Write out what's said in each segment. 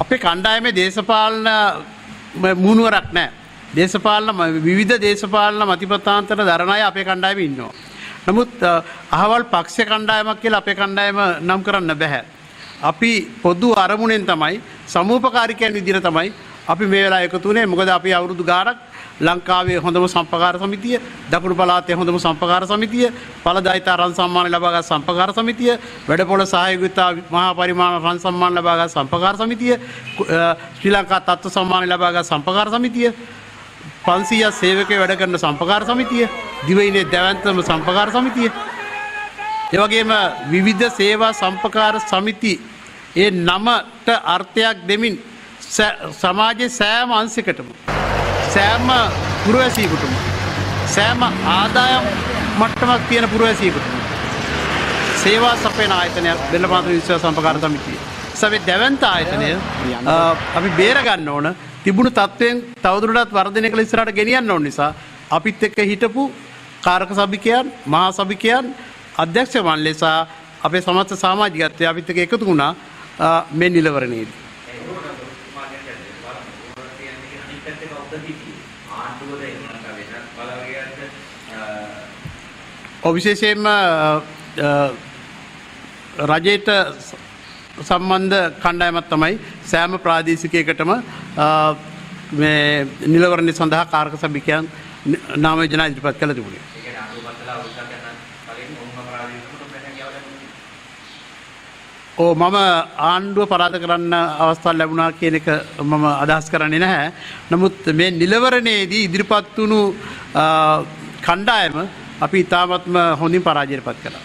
අපේ කණ්ඩායමේ දේශපාලන මුණුවරක් නැහැ. දේශපාලන විවිධ දේශපාලන මතිපතාන්තර දරන අය අපේ කණ්ඩායමේ ඉන්නවා. නමුත් අහවල් පක්ෂ කණ්ඩායමක් කියලා අපේ කණ්ඩායම නම් කරන්න බෑ. අපි පොදු අරමුණෙන් තමයි සමූපකාරිකයන් විදිහට තමයි අපි මේ වෙලාව එකතු වුණේ. මොකද අපි අවුරුදු ගාණක් ලංකාවේ හොඳම සම්පකාර සමිතිය, දකුණු පළාතේ හොඳම සම්පකාර සමිතිය, ඵලදායිතා රන් සම්මාන ලබාගත් සම්පකාර සමිතිය, වැඩපොළ සහයෝගිතා මහා පරිමාණ රන් සම්මාන ලබාගත් සම්පකාර සමිතිය, ශ්‍රී ලංකා තත්ත්ව සම්මාන ලබාගත් සම්පකාර සමිතිය, 500 සේවකයෝ වැඩ කරන සම්පකාර සමිතිය, දිවයිනේ දැවැන්තම සම්පකාර සමිතිය, ඒ වගේම විවිධ සේවා සම්පකාර සමිති ඒ නමට අර්ථයක් දෙමින් සමාජයේ සෑම අංශයකටම සෑම පුරවැසියෙකුටම සෑම ආදායම් මට්ටමක් තියෙන පුරවැසියෙකුටම සේවා සපයන ආයතනයක් බෙල්ලපාත විශ්ව සම්පකාර සමිතිය. සමේ දැවැන්ත ආයතනය අපි බේර ගන්න ඕන. තිබුණු තත්ත්වයෙන් තවදුරටත් වර්ධනය කළ ඉස්සරහට ගෙනියන්න ඕන නිසා අපිත් එක්ක හිටපු කාරක සභිකයන්, මහා සභිකයන්, අධ්‍යක්ෂ මණ්ඩලය සහ අපේ සමස්ත සමාජිකත්වය අපිත් එක්ක එකතු වුණා මේ නිලවරණයේදී. විශේෂයෙන්ම රජයට සම්බන්ධ කණ්ඩායමක් තමයි සෑම ප්‍රාදේශිකයකටම මේ නිලවරණය සඳහා කාරක සභිකයන් නාම යෝජනා ඉදිරිපත් කළ තිබුණේ. මම ආණ්ඩුව පරාද කරන්න අවස්ථාවක් ලැබුණා කියන එක මම අදහස් කරන්නේ නැහැ. නමුත් මේ නිලවරණයේදී ඉදිරිපත් වුණු කණ්ඩායම අපි ඉතාමත්ම හොඳින් පරාජයට පත් කළා.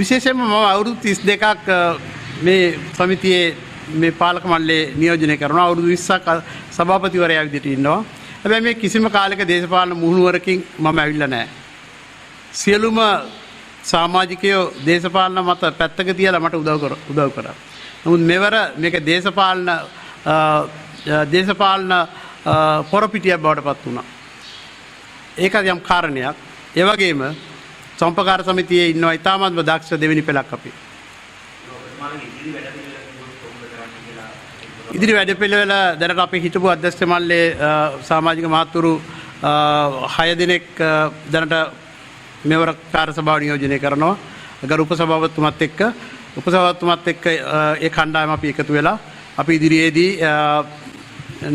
විශේෂයෙන්ම මම අවුරුදු 32ක් මේ සමිතියේ මේ පාලක මණ්ඩලයේ නියෝජනය කරනවා. අවුරුදු 20ක් සභාපතිවරයා විදිහට ඉන්නවා. හැබැයි මේ කිසිම කාලයක දේශපාලන මුහුණුවරකින් මම ඇවිල්ලා නැහැ. සියලුම සමාජිකයෝ දේශපාලන මත පැත්තක තියලා මට උදව් කරා. නමුත් මෙවර මේක දේශපාලන පොරපිටියක් බවට පත් වුණා. ඒක යම් කාරණයක්. ඒ වගේම සම්පකාර සමිතියේ ඉන්නවා ඉතාමත්ම දක්ෂ දෙවෙනි පෙළක් අපි. ඉදිරි වැඩපිළිවෙල දැනට අපි හිටපු අධ්‍යක්ෂ මණ්ඩලයේ සමාජික මහත්වරු 6 දෙනෙක් දැනට මෙවර කාර්යසභාව නියෝජනය කරනවා. ගරු උපසභාපතිතුමත් එක්ක ඒ කණ්ඩායම අපි එකතු වෙලා අපි ඉදිරියේදී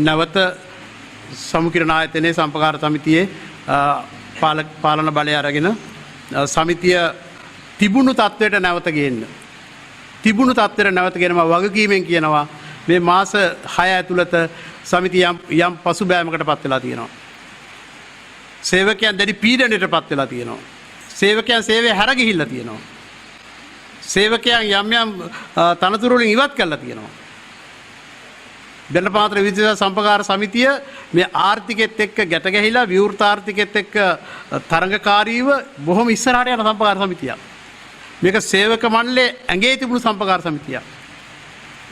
නැවත සමුකිරණ ආයතනයේ සම්පකාර සමිතියේ පාලන බලය අරගෙන සමිතිය තිබුණු තත්ත්වයට නැවත ගේන්න. තිබුණු තත්ත්වයට නැවත ගෙනම වගකීමෙන් කියනවා මේ මාස 6 ඇතුළත සමිතිය යම් පසුබෑමකට පත් වෙලා තියෙනවා. සේවකයන් දැඩි පීඩනයට පත් වෙලා තියෙනවා. සේවකයන් සේවය හැර ගිහිල්ලා තියෙනවා. සේවකයන් යම් තනතුරු වලින් ඉවත් කරලා තියෙනවා. බෙල්ලපාත්‍ර විද්‍යා සම්පකාර සමිතිය මේ ආර්ථිකෙත් එක්ක ගැට ගැහිලා විවෘත ආර්ථිකෙත් එක්ක තරඟකාරීව බොහොම ඉස්සරහට යන සම්පකාර සමිතියක්. මේක සේවක මණ්ඩලයේ ඇඟේ තිබුණු සම්පකාර සමිතියක්.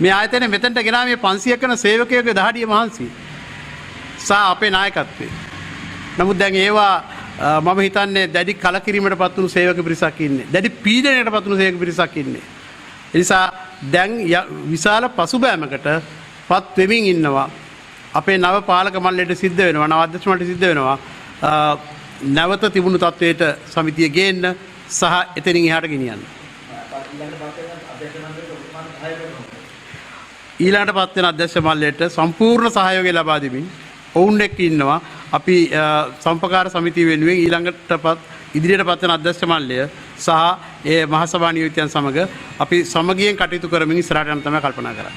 මේ ආයතනය මෙතනට ගෙනා මේ 500 කන සේවකයෙකුගේ දහඩිය මහන්සිය සහ අපේ නායකත්වයේ. නමුත් දැන් ඒවා මම හිතන්නේ දැඩි කලකිරීමට පත් වුණු සේවක පිරිසක් ඉන්නේ. දැඩි පීඩනයට පත් වුණු සේවක පිරිසක් ඉන්නේ. ඒ නිසා දැන් විශාල පසුබෑමකට පත් වෙමින් ඉන්නවා. අපේ නව පාලක මණ්ඩලයට සිද්ධ වෙනවා, නව අධ්‍යක්ෂ මණ්ඩලයට සිද්ධ වෙනවා නැවත තිබුණු තත්වයට සමිතිය ගේන්න සහ එතනින් එහාට ගෙනියන්න. ඊළඟට පත් වෙන අධ්‍යක්ෂ මණ්ඩලයට සම්පූර්ණ සහයෝගය ලබා දෙමින් ඔවුන් එක්ක ඉන්නවා. අපි සම්පකාර සමිතිය වෙනුවෙන් ඉදිරියට පත් වෙන අධ්‍යක්ෂ මණ්ඩලය සහ ඒ මහසභා නියෝජිතයන් සමග අපි සමගියෙන් කටයුතු කරමින් ඉස්සරහට යන්න තමයි කල්පනා කරන්නේ.